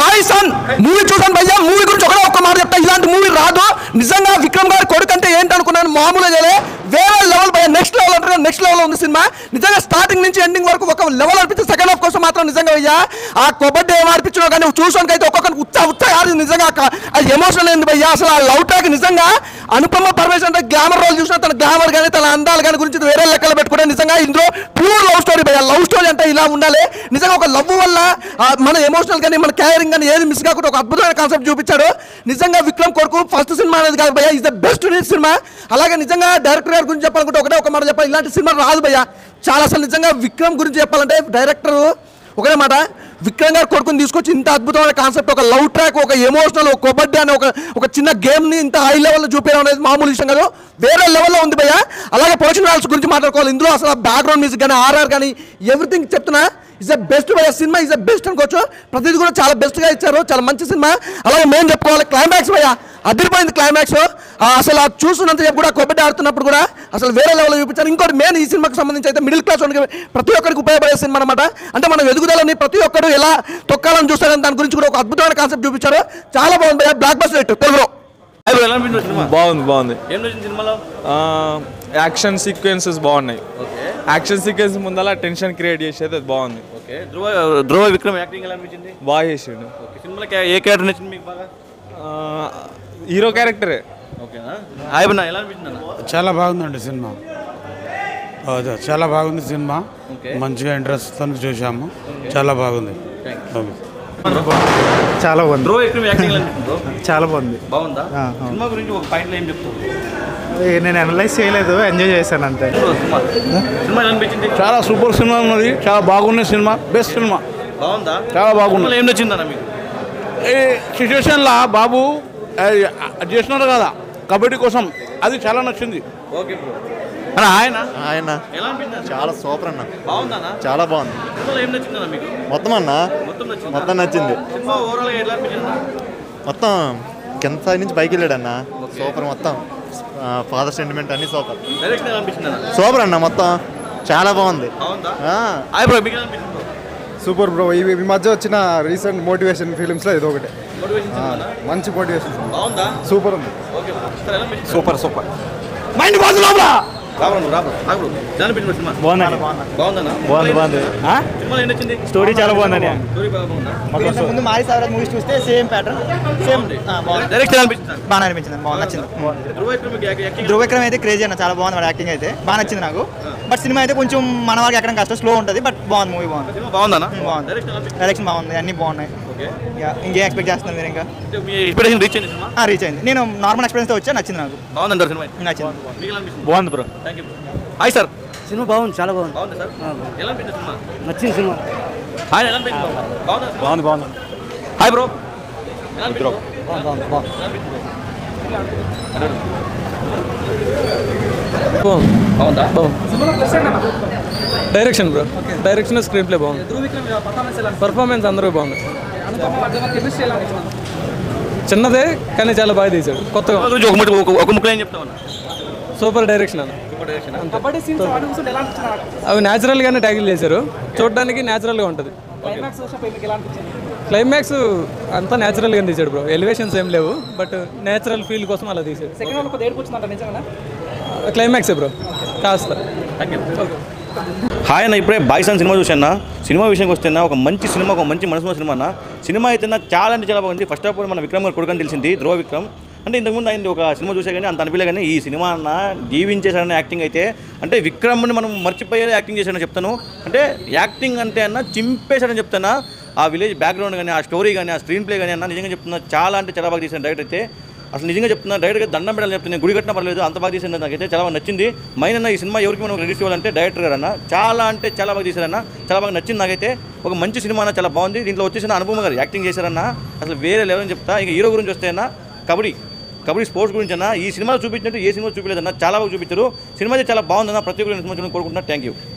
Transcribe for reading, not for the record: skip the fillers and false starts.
బాయ్సన్ movie చూసాను భయ్యా. Movie గురించి ఒక్క మాట చెప్తా, ఇలాంటి మూవీ రాదు. నిజంగా విక్రమ్ గారి కొడుకు అంటే ఏంటనుకున్నాను, మామూలుగా వేరే లెవెల్ భయ్యా. నెక్స్ట్ లెవెల్ అంటే నెక్స్ట్ లెవెల్ ఉంది సినిమా. నిజంగా స్టార్టింగ్ నుంచి ఎండింగ్ వరకు ఒక లెవెల్ అనిపించింది. సెకండ్ హాఫ్ కోసం మాత్రం నిజంగా భయ్యా ఆ కబడ్డీ ఏం అనిపించినా కానీ చూసానికి అయితే ఒక్కొక్కరికి ఉత్సాహ నిజంగా అది ఎమోషనల్ అయింది భయ్యా. అసలు ఆ లవ్ ట్రాక్ నిజంగా అనుపమ పరమేశ్వర్ అంటే గ్లామర్ రోల్ చూసినా తన గ్లామర్ కానీ తన అందాలు కానీ గురించి వేరే లెక్కలు పెట్టుకుంటే నిజంగా ఇందులో ప్యూర్ లవ్ స్టోరీ భయ్యా. లవ్ స్టోరీ అంటే ఇలా ఉండాలి. నిజంగా ఒక లవ్ వల్ల మన ఎమోషనల్ కానీ మన కేరింగ్ కానీ ఏది మిస్ కాకుండా ఒక అద్భుతమైన కాన్సెప్ట్ చూపించాడు. నిజంగా విక్రమ్ కొడుకు ఫస్ట్ సినిమా అనేది కాదు భయ్యా, ఇస్ ద బెస్ట్ సినిమా. అలాగే నిజంగా డైరెక్టర్ గారి గురించి చెప్పాలనుకుంటే ఒక మాట చెప్పాలి, ఇలాంటి సినిమా రాదు భయ్యా. చాలా అసలు నిజంగా విక్రమ్ గురించి చెప్పాలంటే డైరెక్టర్ ఒకటే మాట, విక్రమ్ గారు కొడుకుని తీసుకొచ్చి ఇంత అద్భుతమైన కాన్సెప్ట్, ఒక లవ్ ట్రాక్, ఒక ఎమోషనల్, ఒక కబడ్డీ అనే ఒక చిన్న గేమ్ని ఇంత హై లెవెల్లో చూపించడం అనేది మామూలు విషయం కాదు, వేరే లెవెల్లో ఉంది భయ్యా. అలాగే ప్రొడక్షన్ వాల్స్ గురించి మాట్లాడుకోవాలి. ఇందులో అసలు బ్యాక్గ్రౌండ్ మ్యూజిక్ కానీ ఆర్ఆర్ కానీ ఎవ్రీథింగ్ చెప్తున్నా ఇస్ ద బెస్ట్ భయ్యా. సినిమా ఇస్ ద బెస్ట్ అనుకోవచ్చు. ప్రతిదీ కూడా చాలా బెస్ట్గా ఇచ్చారు, చాలా మంచి సినిమా. అలాగే మేము చెప్పుకోవాలి క్లైమాక్స్ భయ్యా, అదిరిపోయింది క్లైమాక్స్. అసలు అది చూస్తున్నంత చెప్పు కూడా కబడ్డీ ఆడుతున్నప్పుడు కూడా అసలు వేరే లెవెల్లో చూపించారు. ఇంకోటి మెయిన్ ఈ సినిమాకి సంబంధించి అయితే మిడిల్ క్లాస్ ప్రతి ఒక్కరికి ఉపయోగపడే సినిమా అనమాట. అంటే మనం ఎదుగుదలని ప్రతి ఒక్కరు ఎలా తొక్కాలని చూస్తారని దాని గురించి కూడా ఒక అద్భుతమైన కాన్సెప్ట్ చూపించారు. చాలా బాగుంది భయ్యా, బ్లాక్ బస్టర్ హిట్ తెలుగులో. బాగుంది. యాక్షన్ సీక్వెన్సెస్ బాగున్నాయి. యాక్షన్ సీక్వెన్స్ ముందలా టెన్షన్ క్రియేట్ చేసేది అది బాగుంది. ధ్రువ విక్రమ్ యాక్టింగ్ ఎలా అనిపించింది? బాగా చేసిండు. సినిమాలో ఏ క్యారెక్టర్ నచ్చింది మీకు బాగా? హీరో క్యారెక్టరే. ఓకేనా? హాయ్ బన్నా, ఎలా అనిపించింది? చాలా బాగుందండి సినిమా, చాలా బాగుంది సినిమా. మంచిగా ఇంట్రెస్ట్తో చూసాము, చాలా బాగుంది. చాలా బాగుంది. ధ్రువ విక్రమ్ యాక్టింగ్ ఎలా అనిపించింది? చాలా బాగుంది. బాగుందా? సినిమా గురించి ఒక పాయింట్లో ఏం చెప్తావు? నేను అనలైజ్ చేయలేదు, ఎంజాయ్ చేశాను అంతే. సినిమా ఎలా అనిపించింది? చాలా సూపర్ సినిమా ఉన్నది, చాలా బాగుంది సినిమా, బెస్ట్ సినిమా. బాగుందా? చాలా బాగుంది. ఏం నచ్చిందన్న మీకు? ఈ సిచ్యువేషన్లో బాబు చేసినారు కదా కబడ్డీ కోసం, అది చాలా నచ్చింది. Okay bro. అన్న ఆయన ఎలా అనిపించింది? చాలా సూపర్ అన్న, బాగుందన్నా? చాలా బాగుంది. సినిమాలో ఏం నచ్చిందన్న మీకు? మొత్తం అన్న మొత్తం నచ్చింది. సినిమా ఓవరాల్గా ఎలా అనిపించింది? మొత్తం కింద స్థాయి నుంచి పైకి వెళ్ళాడన్న, సూపర్. మొత్తం ఫాదర్ సెంటిమెంట్ అన్ని సూపర్. డైరెక్షన్ ఎలా అనిపించింది? సూపర్ అన్న, మొత్తం చాలా బాగుంది. బాగుందా? హాయ్ బ్రో, మీకు ఎలా అనిపించింది? Super bro. ఈ మధ్య వచ్చిన రీసెంట్ మోటివేషన్ ఫిలిమ్స్లో ఇది ఒకటి మంచి మోటివేషన్. బాగుందా? సూపర్ ఉంది. Okay bro. సార్ ఎలా అనిపించింది? సూపర్. మైండ్ బాగుంది లోపల. స్టోరీ చాలా బాగుందండి. ముందు మారి సాగర్ మూవీస్ చూస్తే సేమ్ ప్యాటర్న్, సేమ్ బాగా అనిపించింది, బాగా నచ్చింది. ధ్రువ విక్రమ్ అయితే క్రేజీ అన్న, చాలా బాగుంది. వాడు యాక్టింగ్ అయితే బాగా నచ్చింది నాకు. బట్ సినిమా అయితే కొంచెం మన వాళ్ళకి ఎక్కడ కష్టం, స్లో ఉంటుంది. బట్ బాగుంది, మూవీ బాగుంది. బాగుంది, డైరెక్షన్ బాగుంది, అన్ని బాగున్నాయి. ఇంకేం ఎక్స్పెక్ట్ చేస్తున్నారు మీరు? ఇంకా రీచ్ అయింది. నేను నార్మల్ ఎక్స్పీరియన్స్ వచ్చా, నచ్చింది నాకు. నచ్చింది, బాగుంది బ్రో. Hi sir. సినిమా బాగుంది, చాలా బాగుంది. నచ్చింది సినిమా. హాయ్, ఎలా అనిపించింది? బాగుంది. Hi bro. Direction bro, direction screen play బాగుంది. పర్ఫార్మెన్స్ అందరూ బాగుంది. చిన్నదే కానీ చాలా బాగా తీశాడు, కొత్తగా. ఒక ముక్కలు ఏం చెప్తామన్నా? సూపర్ డైరెక్షన్ అన్న. అవి న్యాచురల్గానే ట్యాకిల్ చేశారు, చూడడానికి న్యాచురల్గా ఉంటుంది. క్లైమాక్స్ అంతా న్యాచురల్గా తీశాడు బ్రో, ఎలివేషన్స్ ఏం లేవు, బట్ న్యాచురల్ ఫీల్ కోసం అలా తీశాడు. క్లైమాక్సే బ్రో కాస్త. హాయ్ అన్న, ఇప్పుడే బాయ్సన్ సినిమా చూసాను. సినిమా విషయానికి వస్తే ఒక మంచి సినిమా, ఒక మంచి మనసున్న సినిమా అన్న. సినిమా అయితే చాలా అంటే చాలా బాగుంది. ఫస్ట్ ఆఫ్ ఆల్ మన విక్రమ్ గారు కొడుకని తెలిసింది, ధ్రువ విక్రమ్. అంటే ఇంతకుముందు ఆయన ఒక సినిమా చూసే కానీ అంత అనిపించలే, కానీ ఈ సినిమా అన్న జీవించేసాడన్న యాక్టింగ్ అయితే, అంటే విక్రమ్ని మనం మర్చిపోయేలా యాక్టింగ్ చేశాడని చెప్తాను. అంటే యాక్టింగ్ అంటే అన్న చింపేశాడని చెప్తాను. ఆ విలేజ్ బ్యాక్గ్రౌండ్ కానీ, ఆ స్టోరీ కానీ, ఆ స్క్రీన్ ప్లే కానీ అన్న నిజంగా చెప్తున్నా చాలా అంటే చాలా బాగా తీశాను డైరెక్టర్ అయితే. అసలు నిజంగా చెప్తున్నా, డైరెక్ట్గా దండం పెట్టాలని చెప్తున్నాను, గుడి కట్టినా పర్లేదు, అంత బాగా తీసింది. నాకైతే చాలా బాగా నచ్చింది. మైన్ అన్న ఈ సినిమా ఎవరికి మనం రిలీజ్ చేయాలంటే డైరెక్టర్ గారు అన్న చాలా అంటే చాలా బాగా తీశారన్న, చాలా బాగా నచ్చింది నాకైతే. ఒక మంచి సినిమా అన్న, చాలా బాగుంది. దీంట్లో వచ్చేసిన అనుపమ గారు యాక్టింగ్ చేశారన్న, అసలు వేరే లెవెల్ అని చెప్తా. ఇక హీరో గురించి వస్తే అన్న, కబడ్డీ స్పోర్ట్స్ గురించి అన్న ఈ సినిమాలో చూపించినట్టు ఏ సినిమా చూపించలేదన్న, చాలా బాగా చూపించారు. సినిమా అయితే చాలా బాగుందన్న, ప్రతి ఒక్కరు సినిమా కోరుకుంటున్నా. Thank you.